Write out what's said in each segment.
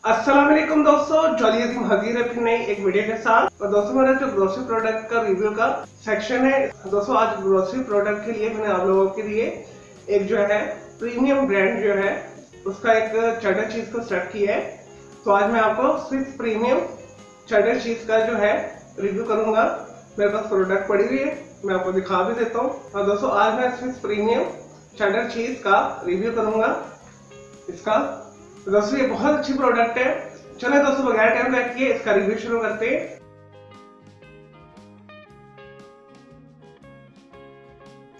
अस्सलाम वालेकुम दोस्तों, जॉली अजीम हाजिर है फिर नई एक वीडियो के साथ। और दोस्तों मेरा जो ग्रोसरी प्रोडक्ट का रिव्यू का सेक्शन है दोस्तों, आज ग्रोसरी प्रोडक्ट के लिए मैंने आप लोगों के लिए एक जो है प्रीमियम ब्रांड जो है उसका एक चेडर चीज को स्टार्ट किया है। तो आज मैं आपको स्विस प्रीमियम चेडर चीज का जो है रिव्यू करूंगा। मेरे पास प्रोडक्ट पड़ी हुई है, मैं आपको दिखा भी देता हूँ। और दोस्तों आज मैं स्विस प्रीमियम चेडर चीज का रिव्यू करूंगा इसका। तो दोस्तों ये बहुत अच्छी प्रोडक्ट है। चले दोस्तों बगैर टाइम वेस्ट किए इसका रिव्यू शुरू करते हैं।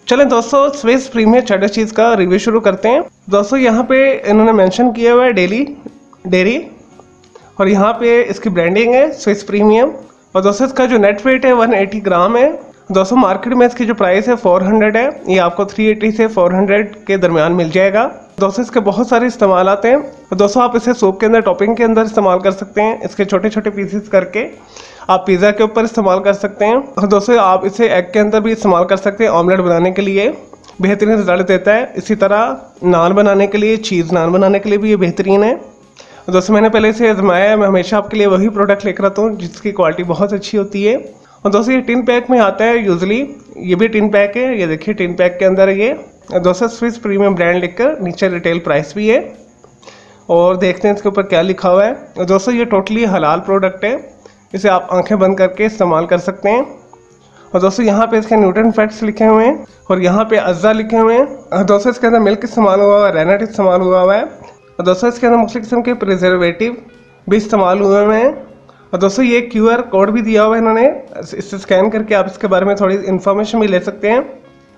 चलें दोस्तों स्विस प्रीमियम चेडर चीज का रिव्यू शुरू करते हैं। दोस्तों यहाँ पे इन्होंने मेंशन किया हुआ है डेयरी और यहाँ पे इसकी ब्रांडिंग है स्विस प्रीमियम। और दोस्तों इसका जो नेट वेट है 180 ग्राम है। दोस्तों मार्केट में इसकी जो प्राइस है 400 है, ये आपको 380 से 400 के दरमियान मिल जाएगा। दोस्तों इसके बहुत सारे इस्तेमाल आते हैं। तो दोस्तों आप इसे सूप के अंदर टॉपिंग के अंदर इस्तेमाल कर सकते हैं। इसके छोटे छोटे पीसेस करके आप पिज़्ज़ा के ऊपर इस्तेमाल कर सकते हैं। और दोस्तों आप इसे एग के अंदर भी इस्तेमाल कर सकते हैं, ऑमलेट बनाने के लिए बेहतरीन रिजल्ट देता है। इसी तरह नान बनाने के लिए, चीज़ नान बनाने के लिए भी ये बेहतरीन है। दोस्तों मैंने पहले इसे आजमाया है, मैं हमेशा आपके लिए वही प्रोडक्ट लेकर आता हूँ जिसकी क्वालिटी बहुत अच्छी होती है। और दोस्तों ये टिन पैक में आता है यूजली, ये भी टिन पैक है। ये देखिए टिन पैक के अंदर ये दोस्तों स्विस प्रीमियम ब्रांड लिखकर नीचे रिटेल प्राइस भी है। और देखते हैं इसके ऊपर क्या लिखा हुआ है। दोस्तों ये टोटली हलाल प्रोडक्ट है, इसे आप आंखें बंद करके इस्तेमाल कर सकते हैं। और दोस्तों यहाँ पे इसके न्यूट्रिएंट फैक्ट्स लिखे हुए हैं और यहाँ पे अज्जा लिखे हुए हैं। दोस्तों इसके अंदर मिल्क इस्तेमाल हुआ है, रेनट इस्तेमाल हुआ है। और दोस्तों इसके अंदर मुख्तलिफ किस्म के प्रिजर्वेटिव भी इस्तेमाल हुए हैं। और दोस्तों ये QR कोड भी दिया हुआ है इन्होंने, इससे स्कैन करके आप इसके बारे में थोड़ी इन्फॉर्मेशन भी ले सकते हैं।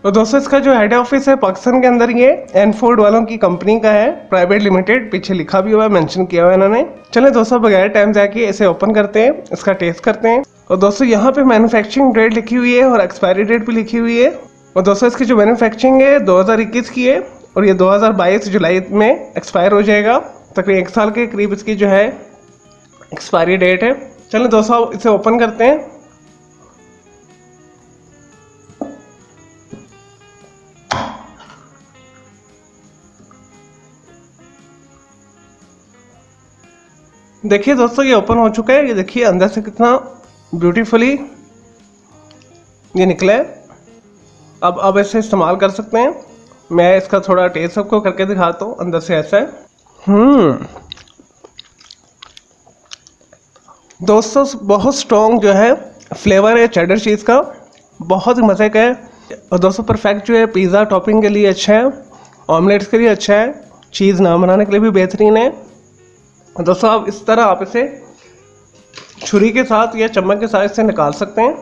और दोस्तों इसका जो हेड ऑफिस है पाकिस्तान के अंदर, ये एनफोर्ड वालों की कंपनी का है, प्राइवेट लिमिटेड। पीछे लिखा भी हुआ है, मेंशन किया हुआ है इन्होंने। चलें दोस्तों बगैर टाइम जाके इसे ओपन करते हैं, इसका टेस्ट करते हैं। और दोस्तों यहाँ पे मैन्युफैक्चरिंग डेट लिखी हुई है और एक्सपायरी डेट भी लिखी हुई है। और दोस्तों इसकी जो मैन्युफैक्चरिंग है 2021 की है और ये 2022 जुलाई में एक्सपायर हो जाएगा। तकरीबन 1 साल के करीब इसकी जो है एक्सपायरी डेट है। चलिए दोस्तों इसे ओपन करते हैं। देखिए दोस्तों ये ओपन हो चुका है। ये देखिए अंदर से कितना ब्यूटीफुली ये निकला है। अब इसे इस्तेमाल कर सकते हैं। मैं इसका थोड़ा टेस्ट सबको करके दिखाता हूँ। अंदर से ऐसा है। दोस्तों बहुत स्ट्रॉन्ग जो है फ्लेवर है चेडर चीज़ का, बहुत ही मज़े का है। और दोस्तों परफेक्ट जो है पिज़्ज़ा टॉपिंग के लिए अच्छा है, ऑमलेट्स के लिए अच्छा है, चीज़ नान बनाने के लिए भी बेहतरीन है। और दोस्तों आप इस तरह आप इसे छुरी के साथ या चम्मच के साथ इसे निकाल सकते हैं।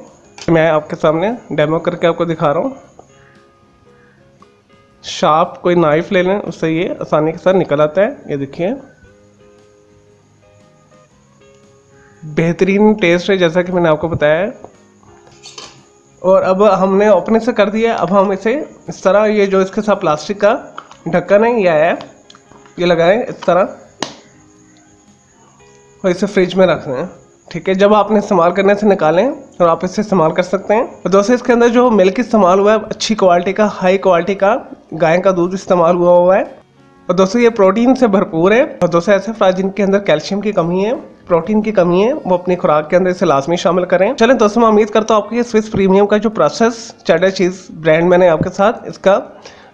मैं आपके सामने डेमो करके आपको दिखा रहा हूँ। शार्प कोई नाइफ ले लें, उससे ये आसानी के साथ निकल आता है। ये देखिए बेहतरीन टेस्ट है जैसा कि मैंने आपको बताया है। और अब हमने ओपन से कर दिया। अब हम इसे इस तरह, ये जो इसके साथ प्लास्टिक का ढक्कन है ये आया है, ये लगाएं इस तरह और इसे फ्रिज में रख दें। ठीक है, जब आपने इस्तेमाल करने से निकालें और आप इसे इस्तेमाल कर सकते हैं। और दोस्तों इसके अंदर जो मिल्क इस्तेमाल हुआ है अच्छी क्वालिटी का, हाई क्वालिटी का गाय का दूध इस्तेमाल हुआ है। और दोस्तों ये प्रोटीन से भरपूर है। और दोस्तों ऐसे अफराद जिनके अंदर कैल्शियम की कमी है, प्रोटीन की कमी है, वो अपनी खुराक के अंदर इसे लाजमी शामिल करें। चलें दोस्तों मैं उम्मीद करता हूँ आपको ये स्विस प्रीमियम का जो प्रोसेस चेडर चीज़ ब्रांड मैंने आपके साथ इसका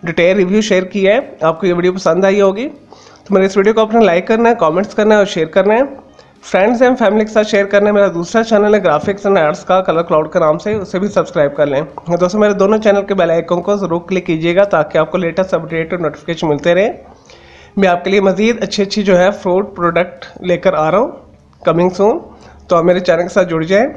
डिटेल रिव्यू शेयर किया है, आपको ये वीडियो पसंद आई होगी। तो मेरे इस वीडियो को आपने लाइक करना है, कॉमेंट्स करना है और शेयर करना है। फ्रेंड्स एंड फैमिली के साथ शेयर करना है। मेरा दूसरा चैनल है ग्राफिक्स एंड आर्ट्स का, कलर क्लाउड के नाम से, उसे भी सब्सक्राइब कर लें। दोस्तों मेरे दोनों चैनल के बेल आइकन को जरूर क्लिक कीजिएगा ताकि आपको लेटेस्ट अपडेट और नोटिफिकेशन मिलते रहे। मैं आपके लिए मज़ीद अच्छी जो है फ्रूट प्रोडक्ट लेकर आ रहा हूँ कमिंग सून। तो आप मेरे चैनल के साथ जुड़ जाएँ।